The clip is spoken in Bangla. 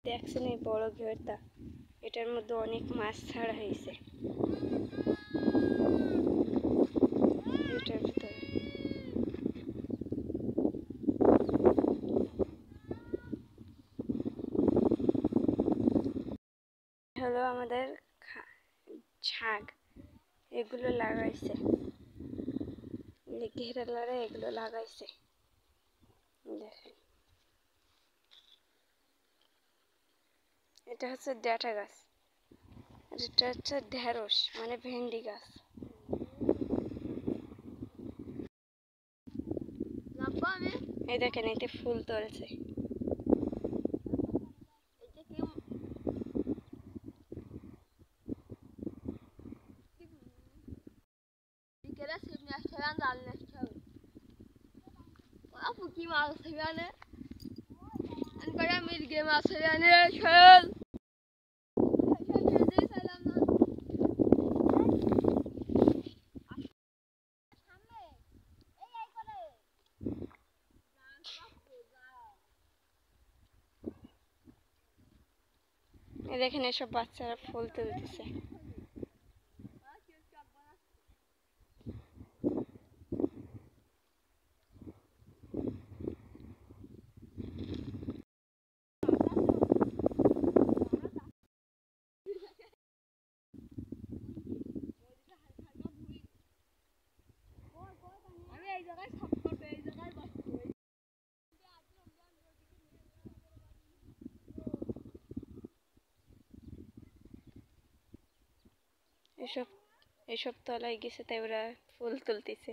দেখছেন এই বড় ঘেরটা, এটার মধ্যে অনেক মাছ ছাড়া হয়েছে এটার ভিতরে। হলো আমাদের শাক, এগুলো লাগাইছে ঘেরালারে, এগুলো লাগাইছে দেখেন। এটা হচ্ছে ডাঁটা গাছ, এটা হচ্ছে ঢেঁড়স মানে ভেন্ডি গাছ। এই দেখেন এতে ফুল তুলছে। কি মাছ সেখানে মির্গে মাছ সেখানে খেল দেখেন এসব বাচ্চারা ফুল তুলতেছে। এসব এসব তলায় গেছে, তাই ওরা ফুল তুলতেছে।